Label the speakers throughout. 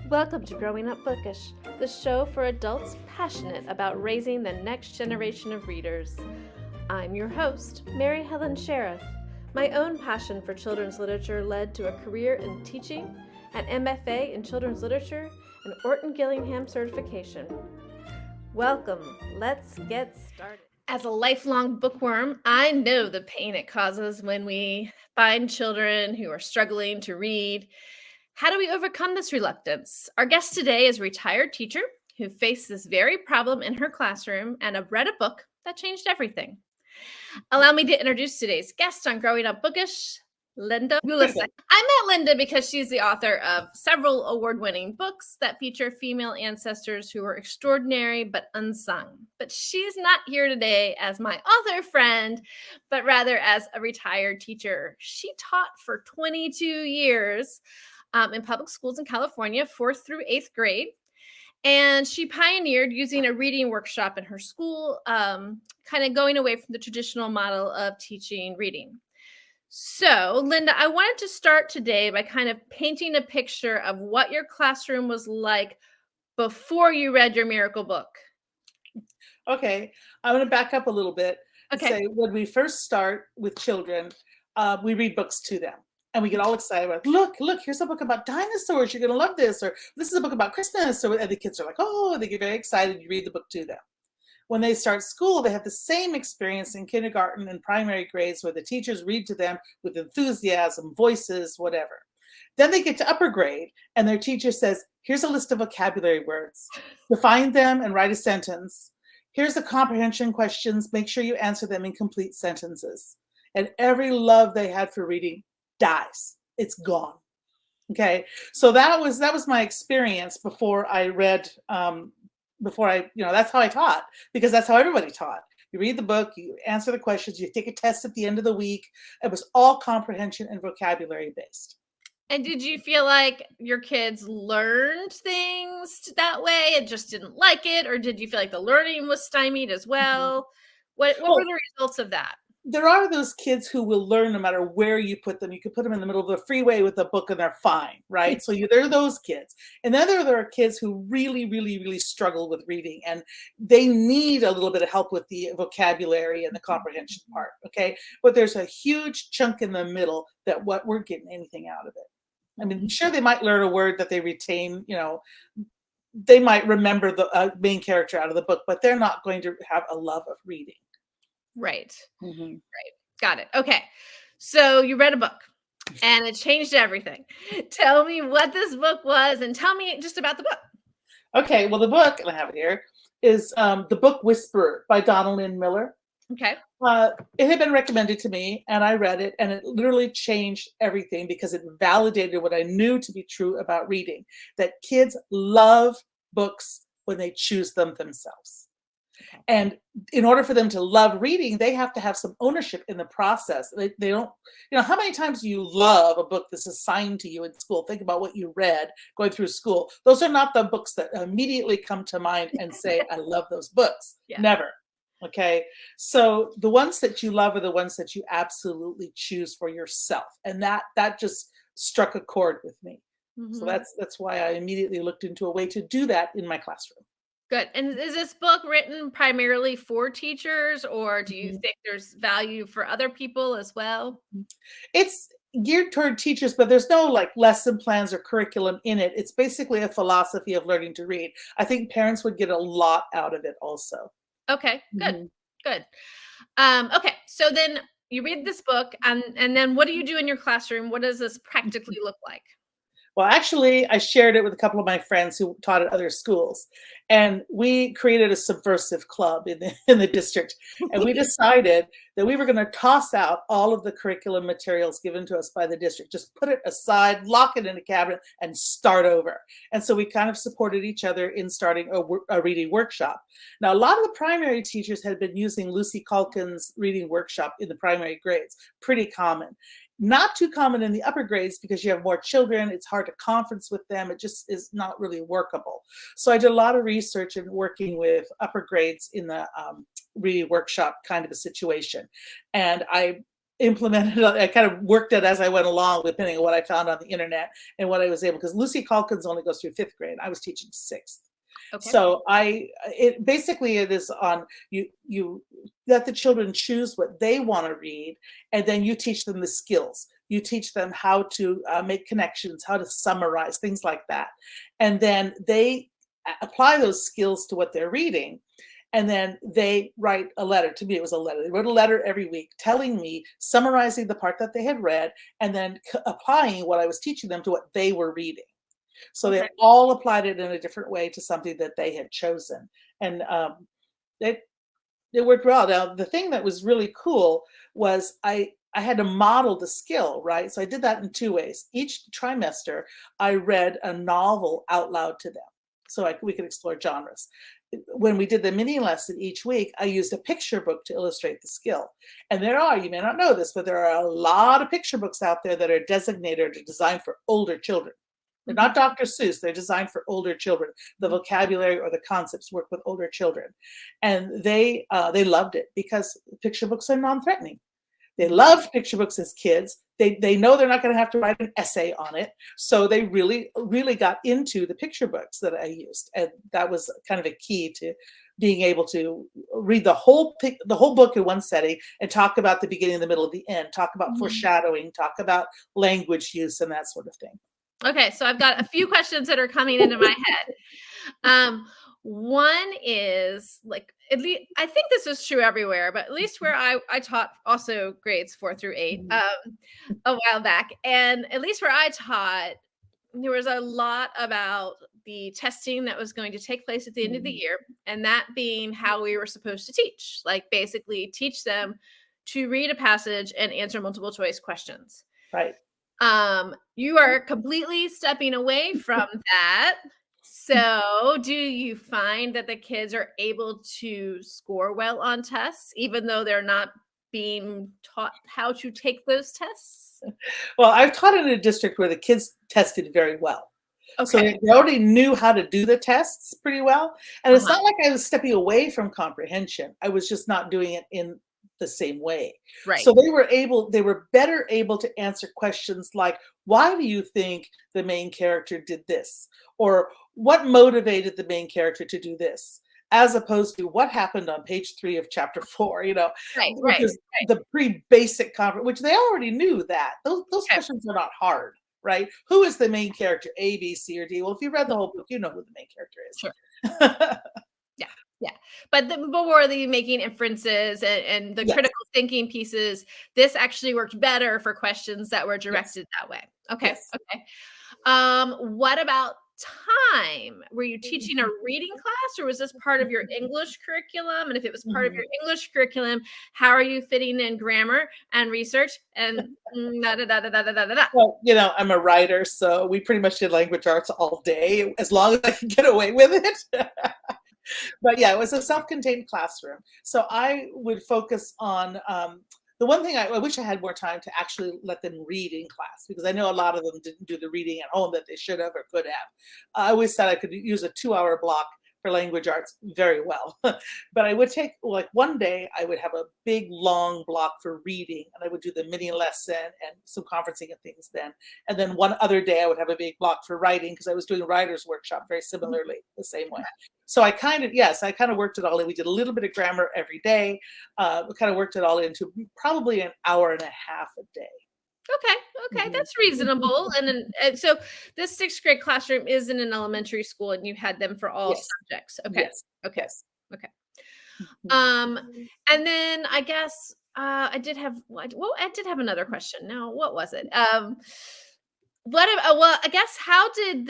Speaker 1: Welcome to Growing Up Bookish, the show for adults passionate about raising the next generation of readers. I'm your host, Mary Helen Sheriff. My own passion for children's literature led to a career in teaching, an MFA in children's literature, and Orton Gillingham certification. Welcome. Let's get started. As a lifelong bookworm, I know the pain it causes when we find children who are struggling to read. How do we overcome this reluctance? Our guest today is a retired teacher who faced this very problem in her classroom and read a book that changed everything. Allow me to introduce today's guest on Growing Up Bookish, Linda Ulleseit. I met Linda because she's the author of several award-winning books that feature female ancestors who were extraordinary but unsung. But she's not here today as my author friend, but rather as a retired teacher. She taught for 22 years in public schools in California, 4th through 8th grade. And she pioneered using a reading workshop in her school, kind of going away from the traditional model of teaching reading. So, Linda, I wanted to start today by kind of painting a picture of what your classroom was like before you read your miracle book.
Speaker 2: Okay, I'm going to back up a little bit and
Speaker 1: Okay.
Speaker 2: say when we first start with children, we read books to them. And we get all excited about, look, here's a book about dinosaurs. You're going to love this. Or this is a book about Christmas. And the kids are like, oh, they get very excited. You read the book to them. When they start school, they have the same experience in kindergarten and primary grades where the teachers read to them with enthusiasm, voices, whatever. Then they get to upper grade and their teacher says, here's a list of vocabulary words. Define them and write a sentence. Here's the comprehension questions. Make sure you answer them in complete sentences. And every love they had for reading dies. It's gone. Okay. So that was my experience before I read, that's how I taught, because that's how everybody taught. You read the book, you answer the questions, you take a test at the end of the week. It was all comprehension and vocabulary based.
Speaker 1: And did you feel like your kids learned things that way and just didn't like it? Or did you feel like the learning was stymied as well? What were the results of that?
Speaker 2: There are those kids who will learn no matter where you put them. You could put them in the middle of the freeway with a book and they're fine, right? So there are those kids. And then there are kids who really, really, really struggle with reading and they need a little bit of help with the vocabulary and the comprehension part, okay? But there's a huge chunk in the middle that what we're getting anything out of it. I mean, sure, they might learn a word that they retain, they might remember the main character out of the book, but they're not going to have a love of reading.
Speaker 1: Right. Mm-hmm. Right. Got it. Okay. So you read a book and it changed everything. Tell me what this book was and tell me just about the book.
Speaker 2: Okay. Well, the book, and I have it here, is The Book Whisperer by Donalyn Miller.
Speaker 1: Okay.
Speaker 2: It had been recommended to me and I read it and it literally changed everything because it validated what I knew to be true about reading, that kids love books when they choose them themselves. Okay. And in order for them to love reading, they have to have some ownership in the process. They don't, how many times do you love a book that's assigned to you in school? Think about what you read going through school. Those are not the books that immediately come to mind and say, I love those books. Yeah. Never. Okay. So the ones that you love are the ones that you absolutely choose for yourself. And that just struck a chord with me. Mm-hmm. So that's why I immediately looked into a way to do that in my classroom.
Speaker 1: Good. And is this book written primarily for teachers, or do you think there's value for other people as well?
Speaker 2: It's geared toward teachers, but there's no like lesson plans or curriculum in it. It's basically a philosophy of learning to read. I think parents would get a lot out of it also.
Speaker 1: Okay, good, good. Okay, so then you read this book and then what do you do in your classroom? What does this practically look like?
Speaker 2: Well, actually, I shared it with a couple of my friends who taught at other schools, and we created a subversive club in the district. And we decided that we were going to toss out all of the curriculum materials given to us by the district, just put it aside, lock it in a cabinet, and start over. And so we kind of supported each other in starting a reading workshop. Now, a lot of the primary teachers had been using Lucy Culkin's reading workshop in the primary grades, pretty common. Not too common in the upper grades because you have more children. It's hard to conference with them. It just is not really workable. So I did a lot of research and working with upper grades in the reading workshop kind of a situation. And I implemented, I kind of worked it as I went along, depending on what I found on the internet and what I was able, because Lucy Calkins only goes through 5th grade. I was teaching 6th.
Speaker 1: Okay.
Speaker 2: So it basically, it is on you let the children choose what they want to read, and then you teach them the skills. You teach them how to make connections, how to summarize, things like that. And then they apply those skills to what they're reading. And then they write a letter. To me, it was a letter. They wrote a letter every week telling me, summarizing the part that they had read, and then applying what I was teaching them to what they were reading. So they all applied it in a different way to something that they had chosen. And it worked well. Now, the thing that was really cool was I had to model the skill, right? So I did that in 2 ways. Each trimester, I read a novel out loud to them. So we could explore genres. When we did the mini lesson each week, I used a picture book to illustrate the skill. And you may not know this, but there are a lot of picture books out there that are designated or designed for older children. They're not Dr. Seuss. They're designed for older children. The vocabulary or the concepts work with older children. And they loved it because picture books are non-threatening. They loved picture books as kids. They know they're not going to have to write an essay on it. So they really, really got into the picture books that I used. And that was kind of a key to being able to read the whole book in one setting and talk about the beginning, the middle, and the end, talk about foreshadowing, talk about language use and that sort of thing.
Speaker 1: Okay, so I've got a few questions that are coming into my head. One is, like, at least I think this is true everywhere, but at least where I taught also grades 4 through 8 a while back, and at least where I taught, there was a lot about the testing that was going to take place at the end of the year, and that being how we were supposed to teach, like basically teach them to read a passage and answer multiple choice questions.
Speaker 2: Right.
Speaker 1: You are completely stepping away from that. So do you find that the kids are able to score well on tests, even though they're not being taught how to take those tests?
Speaker 2: Well, I've taught in a district where the kids tested very well. Okay. So they already knew how to do the tests pretty well. And it's not like I was stepping away from comprehension. I was just not doing it in the same way. Right. So they were better able to answer questions like, why do you think the main character did this? Or what motivated the main character to do this? As opposed to what happened on page 3 of chapter 4, which is the pretty basic which they already knew that. Those questions are not hard, right? Who is the main character? A, B, C, or D? Well, if you read the whole book, you know who the main character is.
Speaker 1: Sure. Yeah. But before the making inferences and the critical thinking pieces, this actually worked better for questions that were directed that way. Okay. Yes. Okay. What about time? Were you teaching a reading class, or was this part of your English curriculum? And if it was part of your English curriculum, how are you fitting in grammar and research and
Speaker 2: Well, I'm a writer, so we pretty much did language arts all day, as long as I could get away with it. But yeah, it was a self-contained classroom. So I would focus on the one thing I wish I had more time to actually let them read in class, because I know a lot of them didn't do the reading at home that they should have or could have. I always said I could use a 2-hour block for language arts very well. But I would take, like, one day I would have a big long block for reading, and I would do the mini lesson and some conferencing and things then. And then one other day I would have a big block for writing, because I was doing a writer's workshop very similarly the same way. So I kind of worked it all in. We did a little bit of grammar every day. We kind of worked it all into probably an hour and a half a day.
Speaker 1: Okay, that's reasonable. And so this 6th grade classroom is in an elementary school, and you had them for all subjects. Okay.
Speaker 2: Yes.
Speaker 1: Okay. Okay. And then I guess I did have another question. Now, what was it? I guess how did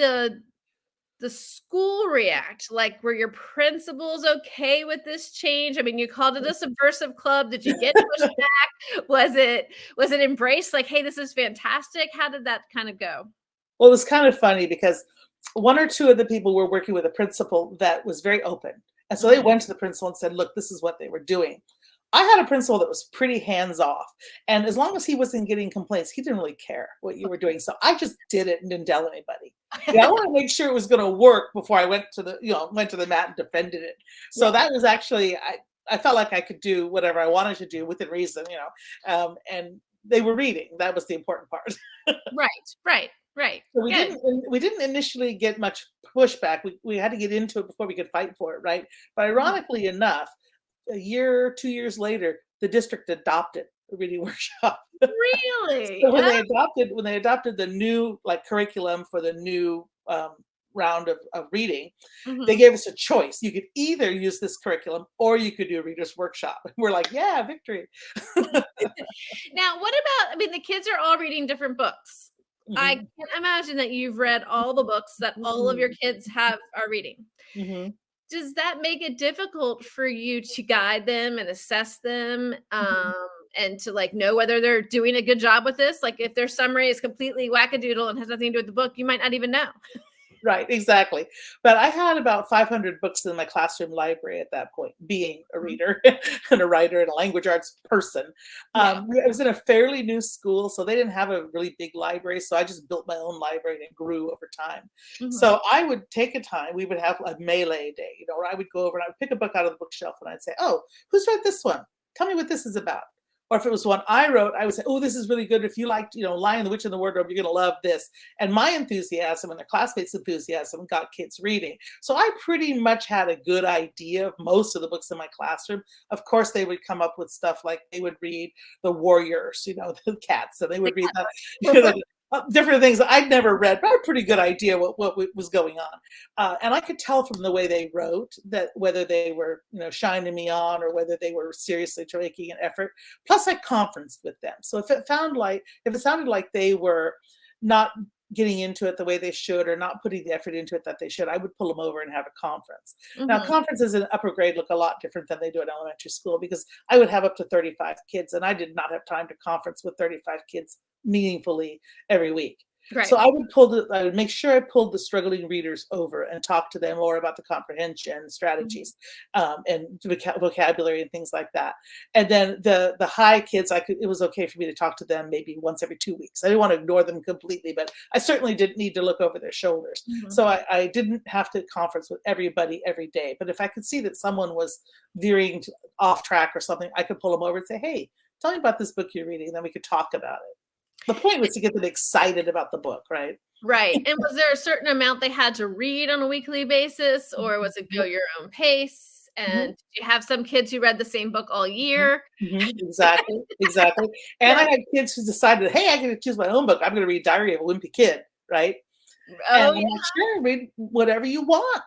Speaker 1: the school react? Like, were your principals okay with this change? I mean, you called it a subversive club. Did you get pushback? Was it embraced? Like, hey, this is fantastic. How did that kind of go?
Speaker 2: Well, it was kind of funny because 1 or 2 of the people were working with a principal that was very open. And so they went to the principal and said, look, this is what they were doing. I had a principal that was pretty hands-off. And as long as he wasn't getting complaints, he didn't really care what you were doing. So I just did it and didn't tell anybody. I want to make sure it was going to work before I went to the mat and defended it. So that was actually, I felt like I could do whatever I wanted to do within reason, and they were reading. That was the important part.
Speaker 1: Right.
Speaker 2: So
Speaker 1: Good.
Speaker 2: we didn't initially get much pushback. We had to get into it before we could fight for it, right? But ironically enough, a year, 2 years later, the district adopted a reading workshop.
Speaker 1: Really?
Speaker 2: So when they adopted the new like curriculum for the new round of reading, they
Speaker 1: Mhm.
Speaker 2: gave us a choice. You could either use this curriculum or you could do a reader's workshop. We're like, yeah, victory.
Speaker 1: Now, what about, I mean, the kids are all reading different books. I
Speaker 2: Mhm.
Speaker 1: can imagine that you've read all the books that all of your kids are reading.
Speaker 2: Mhm.
Speaker 1: Does that make it difficult for you to guide them and assess them,
Speaker 2: Mhm.
Speaker 1: and to, like, know whether they're doing a good job with this? Like, if their summary is completely wackadoodle and has nothing to do with the book, you might not even know.
Speaker 2: Right, exactly. But I had about 500 books in my classroom library at that point, being a
Speaker 1: Mhm.
Speaker 2: reader and a writer and a language arts person.
Speaker 1: Yeah.
Speaker 2: I was in a fairly new school, so they didn't have a really big library. So I just built my own library and it grew over time.
Speaker 1: Mhm.
Speaker 2: So I would take a time, we would have a melee day, where I would go over and I would pick a book out of the bookshelf and I'd say, oh, who's read this one? Tell me what this is about. Or if it was one I wrote, I would say, oh, this is really good. If you liked, Lion, the Witch, and the Wardrobe, you're going to love this. And my enthusiasm and the classmates' enthusiasm got kids reading. So I pretty much had a good idea of most of the books in my classroom. Of course, they would come up with stuff like they would read The Warriors, the cats, and they would read the different things that I'd never read, but I had a pretty good idea what was going on. And I could tell from the way they wrote that whether they were, shining me on or whether they were seriously making an effort. Plus, I conferenced with them. So if it sounded like they were not getting into it the way they should or not putting the effort into it that they should, I would pull them over and have a conference. Now,
Speaker 1: Mhm.
Speaker 2: conferences in upper grade look a lot different than they do in elementary school because I would have up to 35 kids, and I did not have time to conference with 35 kids meaningfully every week. So
Speaker 1: Right.
Speaker 2: I would make sure I pulled the struggling readers over and talk to them more about the comprehension
Speaker 1: Mhm.
Speaker 2: strategies, and vocabulary and things like that. And then the high kids, it was okay for me to talk to them maybe once every 2 weeks. I didn't want to ignore them completely, but I certainly didn't need to look over their shoulders.
Speaker 1: Mhm.
Speaker 2: So I didn't have to conference with everybody every day. But if I could see that someone was veering off track or something, I could pull them over and say, hey, tell me about this book you're reading, and then we could talk about it. The point was to get them excited about the book, right?
Speaker 1: Right, and was there a certain amount they had to read on a weekly basis, or was it go your own pace?
Speaker 2: Mhm,
Speaker 1: And did you have some kids who read the same book all
Speaker 2: mhm,
Speaker 1: year?
Speaker 2: exactly, exactly. And I
Speaker 1: Yeah.
Speaker 2: had kids who decided, hey, I get to choose my own book. I'm going to read Diary of a Wimpy Kid, right? And
Speaker 1: Oh,
Speaker 2: I'm
Speaker 1: yeah.
Speaker 2: like, sure, read whatever you want.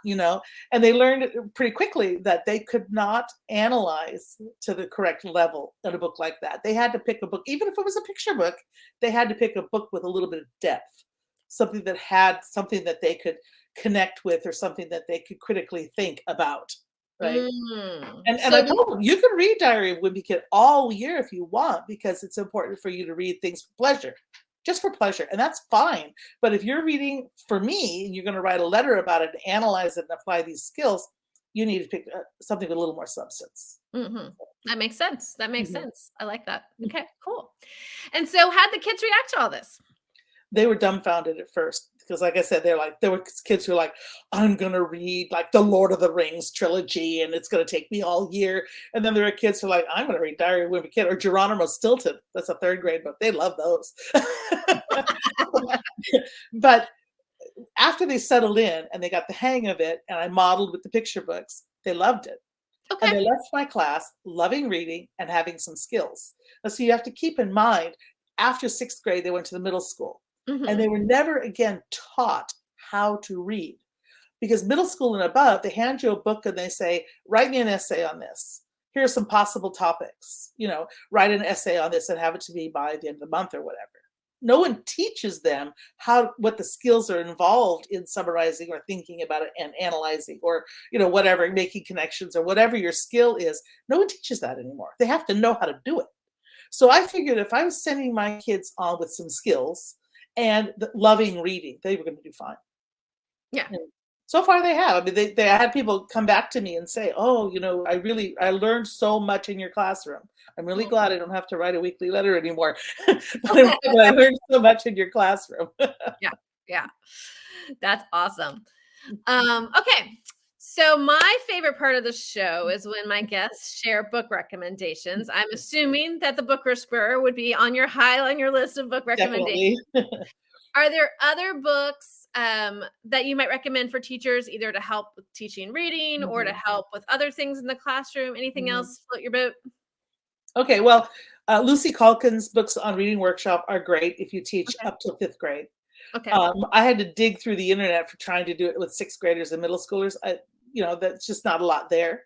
Speaker 2: And they learned it pretty quickly that they could not analyze to the correct level in a book like that. They had to pick a book, even if it was a picture book, they had to pick a book with a little bit of depth, something that had something that they could connect with or something that they could critically think about, right? And
Speaker 1: So
Speaker 2: I told them, you can read Diary of a Wimpy Kid all year if you want, because it's important for you to read things for pleasure, just for pleasure, and that's fine. But if you're reading for me and you're going to write a letter about it and analyze it and apply these skills, you need to pick something with a little more substance.
Speaker 1: Mhm. That makes sense, that makes
Speaker 2: Mhm.
Speaker 1: sense. I like that. Okay, cool. And so how'd the kids react to all this?
Speaker 2: They were dumbfounded at first because, like I said, there were kids who were like, I'm going to read like the Lord of the Rings trilogy and it's going to take me all year. And then there were kids who were like, I'm going to read Diary of a Wimpy Kid or Geronimo Stilton. That's a third grade book. They love those. But after they settled in and they got the hang of it and I modeled with the picture books, they loved it. And
Speaker 1: Okay.
Speaker 2: they left my class loving reading and having some skills. Now, so you have to keep in mind, after sixth grade, they went to the middle school and
Speaker 1: Mhm.
Speaker 2: they were never again taught how to read. Because middle school and above, they hand you a book and they say, write me an essay on this. Here are some possible topics. Write an essay on this and have it to me by the end of the month or whatever. No one teaches them what the skills are involved in summarizing or thinking about it and analyzing or whatever, making connections or whatever your skill is. No one teaches that anymore. They have to know how to do it. So I figured if I was sending my kids on with some skills and loving reading, they were going to do fine.
Speaker 1: Yeah.
Speaker 2: And so far they have. I mean, they I had people come back to me and say, "Oh, I learned so much in your classroom. I'm really
Speaker 1: Mm.
Speaker 2: glad I don't have to write a weekly letter anymore, but I learned so much in your classroom."
Speaker 1: Yeah, yeah. That's awesome. Okay. So my favorite part of the show is when my guests share book recommendations. I'm assuming that The Book Whisperer would be on your list of book recommendations.
Speaker 2: Definitely.
Speaker 1: Are there other books that you might recommend for teachers, either to help with teaching reading or to help with other things in the classroom? Anything else float your boat?
Speaker 2: Okay, well, Lucy Calkin's books on reading workshop are great if you teach
Speaker 1: Okay.
Speaker 2: up to 5th grade.
Speaker 1: Okay.
Speaker 2: I had to dig through the internet for trying to do it with 6th graders and middle schoolers. That's just not a lot there.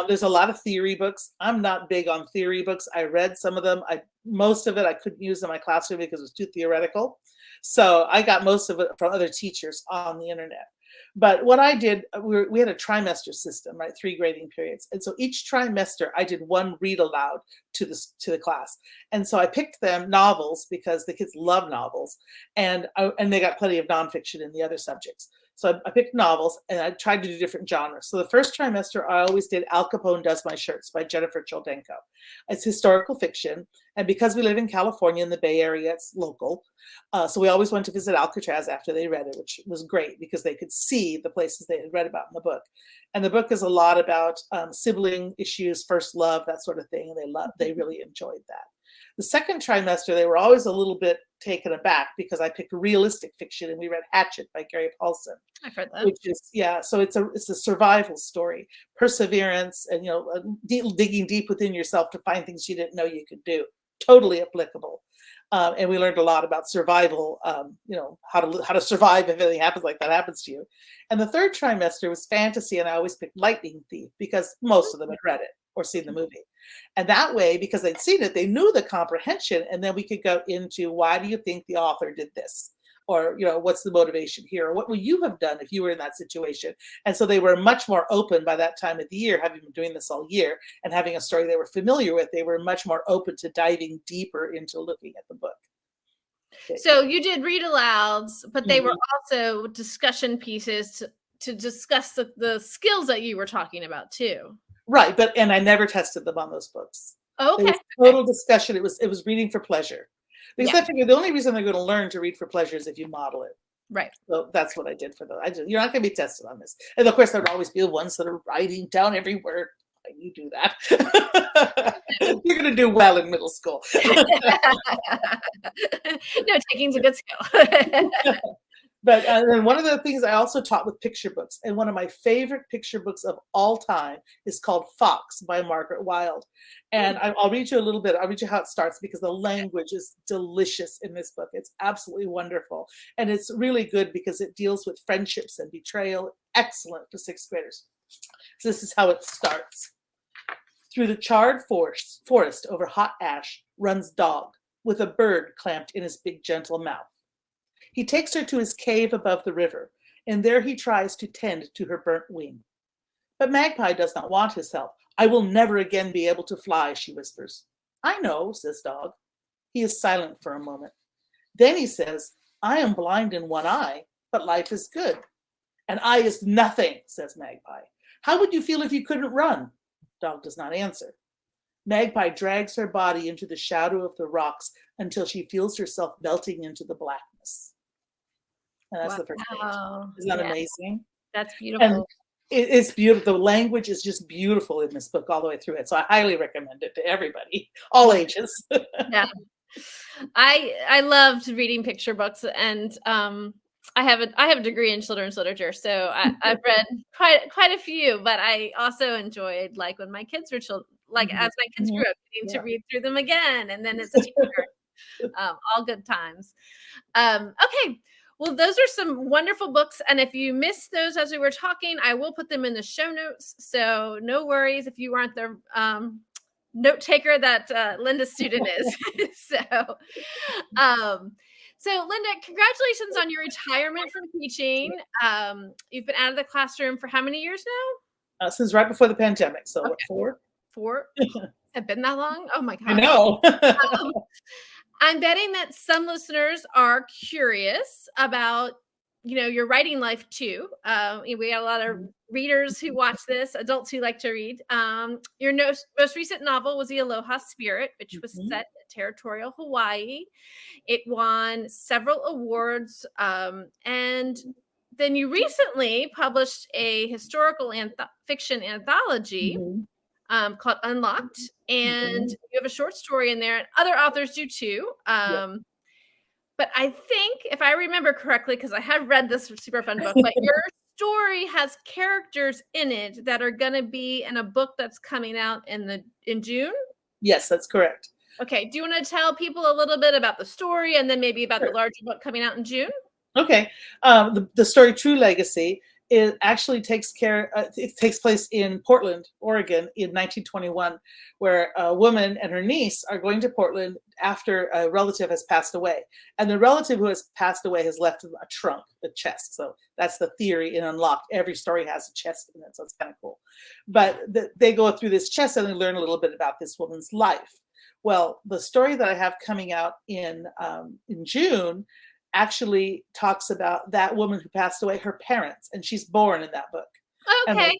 Speaker 2: There's a lot of theory books. I'm not big on theory books. I read some of them. Most of it I couldn't use in my classroom because it was too theoretical. So I got most of it from other teachers on the internet. But what I did, we had a trimester system, right? 3 grading periods. And so each trimester I did one read aloud to the class. And so I picked them novels because the kids love novels, and they got plenty of nonfiction in the other subjects. So I picked novels and I tried to do different genres. So the first trimester, I always did Al Capone Does My Shirts by Jennifer Choldenko. It's historical fiction. And because we live in California in the Bay Area, it's local. So we always went to visit Alcatraz after they read it, which was great because they could see the places they had read about in the book. And the book is a lot about sibling issues, first love, that sort of thing. And they really enjoyed that. The second trimester, they were always a little bit taken aback because I picked realistic fiction and we read Hatchet by Gary Paulson.
Speaker 1: I've heard that.
Speaker 2: Which is, so it's a survival story, perseverance, and digging deep within yourself to find things you didn't know you could do. Totally applicable. And we learned a lot about survival, how to survive if anything happens like that happens to you. And the third trimester was fantasy, and I always picked Lightning Thief because most of them had read it or seen the movie. And that way, because they'd seen it, they knew the comprehension, and then we could go into, why do you think the author did this? Or, what's the motivation here? Or what would you have done if you were in that situation? And so they were much more open by that time of the year, having been doing this all year and having a story they were familiar with. They were much more open to diving deeper into looking at the book.
Speaker 1: Okay. So you did read alouds, but they were also discussion pieces to discuss the skills that you were talking about too.
Speaker 2: Right, and I never tested them on those books.
Speaker 1: Oh, okay.
Speaker 2: It was total discussion. It was reading for pleasure. Because I figured the only reason they're going to learn to read for pleasure is if you model it.
Speaker 1: Right.
Speaker 2: So that's what I did for them. You're not going to be tested on this. And of course, there would always be the ones that are writing down every word. You do that. You're going to do well in middle school.
Speaker 1: No, taking's a good skill.
Speaker 2: But then one of the things I also taught with picture books, and one of my favorite picture books of all time is called Fox by Margaret Wilde. And I'll read you a little bit. I'll read you how it starts because the language is delicious in this book. It's absolutely wonderful. And it's really good because it deals with friendships and betrayal. Excellent for 6th graders. So this is how it starts. Through the charred forest over hot ash runs Dog with a bird clamped in his big gentle mouth. He takes her to his cave above the river, and there he tries to tend to her burnt wing. But Magpie does not want his help. I will never again be able to fly, she whispers. I know, says Dog. He is silent for a moment. Then he says, I am blind in one eye, but life is good. An eye is nothing, says Magpie. How would you feel if you couldn't run? Dog does not answer. Magpie drags her body into the shadow of the rocks until she feels herself melting into the blackness. And that's the first page. Isn't that amazing?
Speaker 1: That's beautiful.
Speaker 2: And it's beautiful. The language is just beautiful in this book all the way through it. So I highly recommend it to everybody, all ages.
Speaker 1: Yeah. I loved reading picture books, and I have a degree in children's literature, so I've read quite a few, but I also enjoyed, like, when my kids were children, like as my kids grew up, getting to read through them again, and then as a teacher, all good times. Okay. Well, those are some wonderful books. And if you missed those as we were talking, I will put them in the show notes. So no worries if you aren't the note taker that Linda's student is. So Linda, congratulations on your retirement from teaching. You've been out of the classroom for how many years now?
Speaker 2: Since right before the pandemic. So what, 4?
Speaker 1: 4? Have been that long? Oh my God.
Speaker 2: I know.
Speaker 1: I'm betting that some listeners are curious about, your writing life too. We got a lot of readers who watch this, adults who like to read. Your most recent novel was The Aloha Spirit, which was set at Territorial, Hawaii. It won several awards. And then you recently published a historical fiction anthology called Unlocked, and you have a short story in there, and other authors do too. But I think, if I remember correctly, because I have read this super fun book, but your story has characters in it that are going to be in a book that's coming out in June.
Speaker 2: Yes, that's correct.
Speaker 1: Okay. Do you want to tell people a little bit about the story and then maybe about the larger book coming out in June?
Speaker 2: Okay. The story True Legacy, it actually takes place in Portland, Oregon in 1921, where a woman and her niece are going to Portland after a relative has passed away. And the relative who has passed away has left a trunk, a chest. So that's the theory in Unlocked. Every story has a chest in it, so it's kind of cool. But they go through this chest and they learn a little bit about this woman's life. Well, the story that I have coming out in June actually talks about that woman who passed away, her parents, and she's born in that book.
Speaker 1: Okay.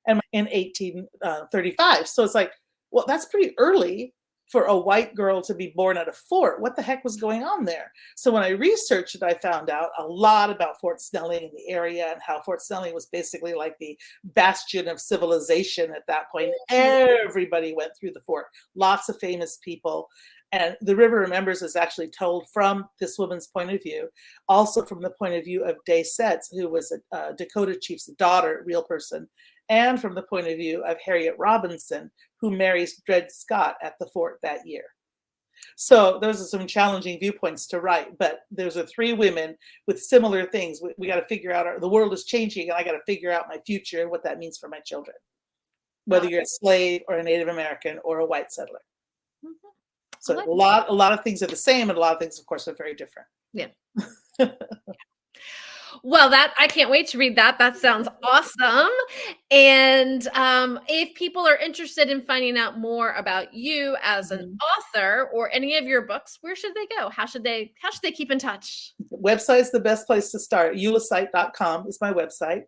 Speaker 2: And in 1835. So it's like, well, that's pretty early for a white girl to be born at a fort. What the heck was going on there? So when I researched it, I found out a lot about Fort Snelling and the area, and how Fort Snelling was basically like the bastion of civilization at that point. Everybody went through the fort, lots of famous people. And The River Remembers is actually told from this woman's point of view, also from the point of view of Day Setz, who was a Dakota chief's daughter, real person, and from the point of view of Harriet Robinson, who marries Dred Scott at the fort that year. So those are some challenging viewpoints to write, but those are three women with similar things. We got to figure out, the world is changing, and I got to figure out my future and what that means for my children, whether you're a slave or a Native American or a white settler. So a lot of things are the same, and a lot of things, of course, are very different.
Speaker 1: Yeah. Well, I can't wait to read that. That sounds awesome. And if people are interested in finding out more about you as an author or any of your books, where should they go? How should they keep in touch?
Speaker 2: The website's the best place to start. Ulleseit.com is my website.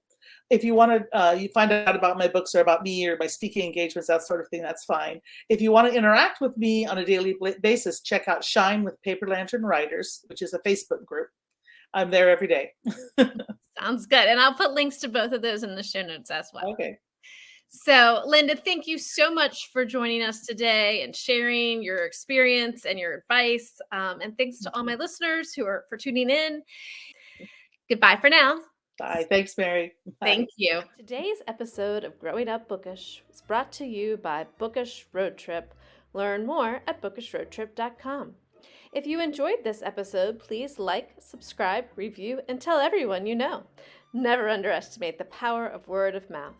Speaker 2: If you want to you find out about my books or about me or my speaking engagements, that sort of thing, that's fine. If you want to interact with me on a daily basis, check out Shine with Paper Lantern Writers, which is a Facebook group. I'm there every day.
Speaker 1: Sounds good. And I'll put links to both of those in the show notes as well.
Speaker 2: Okay.
Speaker 1: So, Linda, thank you so much for joining us today and sharing your experience and your advice. And thanks to all my listeners for tuning in. Goodbye for now.
Speaker 2: Bye. Thanks, Mary. Bye.
Speaker 1: Thank you. Today's episode of Growing Up Bookish was brought to you by Bookish Road Trip. Learn more at bookishroadtrip.com. If you enjoyed this episode, please like, subscribe, review, and tell everyone you know. Never underestimate the power of word of mouth.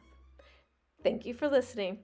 Speaker 1: Thank you for listening.